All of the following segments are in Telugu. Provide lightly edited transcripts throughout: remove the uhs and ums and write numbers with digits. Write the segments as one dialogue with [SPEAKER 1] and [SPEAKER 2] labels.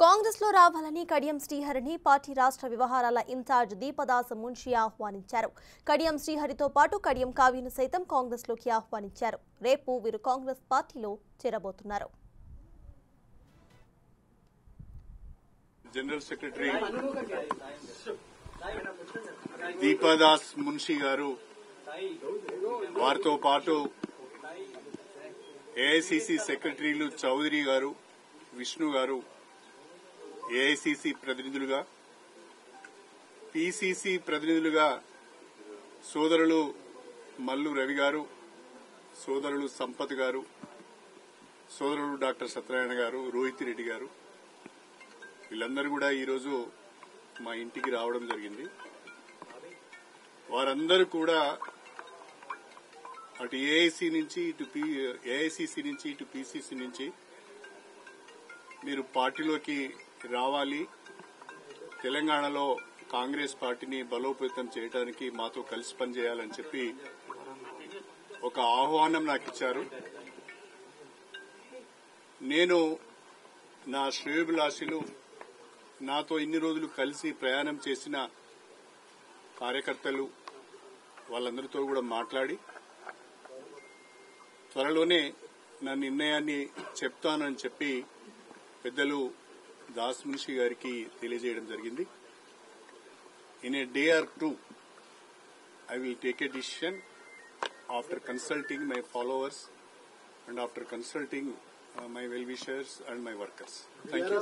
[SPEAKER 1] కాంగ్రెస్ లో రావాలని కడియం శ్రీహరిని పార్టీ రాష్ట్ర వ్యవహారాల ఇన్ఛార్జ్ దీపదాస్ మున్షి ఆహ్వానించారు. కడియం శ్రీహరితో పాటు కడియం కావ్యను సైతం కాంగ్రెస్ లోకి ఆహ్వానించారు. రేపు వీరు కాంగ్రెస్ పార్టీలో చేరబోతున్నారు.
[SPEAKER 2] జనరల్ సెక్రటరీ దీపదాస్ మున్షి గారు వారితో పాటు ఏఐసిసి సెక్రటరీలు చౌదరి గారు, విష్ణు గారు, ఏఐసిసి ప్రతినిధులుగా, పిసిసి ప్రతినిధులుగా సోదరులు మల్లు రవి గారు, సోదరులు సంపత్ గారు, సోదరులు డాక్టర్ సత్యనారాయణ గారు, రోహిత్ రెడ్డి గారు, వీళ్ళందరూ కూడా ఈరోజు మా ఇంటికి రావడం జరిగింది. వారందరూ కూడా అటు ఏఐసి నుంచి ఏఐసిసి నుంచి ఇటు పిసిసి నుంచి మీరు పార్టీలోకి రావాలి, తెలంగాణలో కాంగ్రెస్ పార్టీని బలోపేతం చేయడానికి మాతో కలిసి పనిచేయాలని చెప్పి ఒక ఆహ్వానం నాకు ఇచ్చారు. నేను నా శ్రేయోభిలాషులు, నాతో ఇన్ని రోజులు కలిసి ప్రయాణం చేసిన కార్యకర్తలు వాళ్ళందరితో కూడా మాట్లాడి త్వరలోనే నా నిర్ణయాన్ని చెప్తానని చెప్పి పెద్దలు దాస్ మున్షి గారికి తెలియజేయడం జరిగింది. In a day or two I will take a decision after consulting my followers and after consulting my well wishers and my workers. Thank you.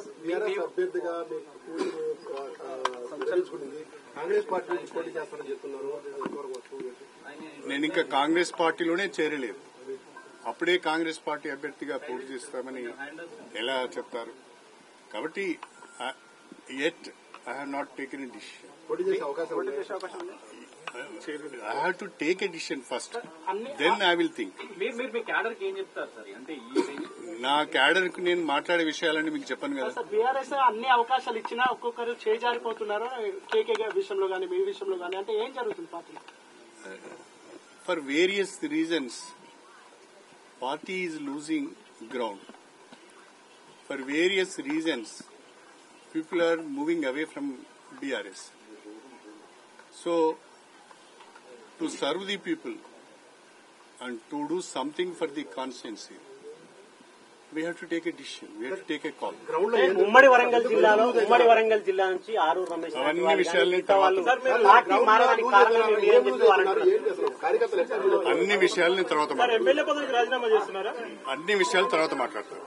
[SPEAKER 2] నేను ఇంకా కాంగ్రెస్ పార్టీలోనే చేరలేదు. అప్పుడే కాంగ్రెస్ పార్టీ అభ్యర్థిగా పోటీ చేస్తామని ఎలా చెప్తారు? కాబట్టి at I have not taken a decision. I have to take a decision first, then I will think. నా క్యాడర్ కు నేను మాట్లాడే విషయాలన్నీ మీకు చెప్పను కదా.
[SPEAKER 3] బీఆర్ఎస్ అన్ని అవకాశాలు ఇచ్చినా ఒక్కొక్కరు చేజారిపోతున్నారు. కేకే విషయంలో గానీ, మీ విషయంలో గానీ, అంటే ఏం జరుగుతుంది party?
[SPEAKER 2] For various reasons party is losing ground. For various reasons, people are moving away from BRS. So, to serve the people and to do something for the constituency, we have to take a decision. We have to take a call.
[SPEAKER 3] ఉమ్మడి వరంగల్ జిల్లా నుంచి ఆరూరు రమేష్
[SPEAKER 2] అన్ని విషయాల్ని తర్వాత
[SPEAKER 3] ఎమ్మెల్యే పదవికి రాజీనామా చేస్తున్నారా?
[SPEAKER 2] అన్ని విషయాలు తర్వాత మాట్లాడతారు.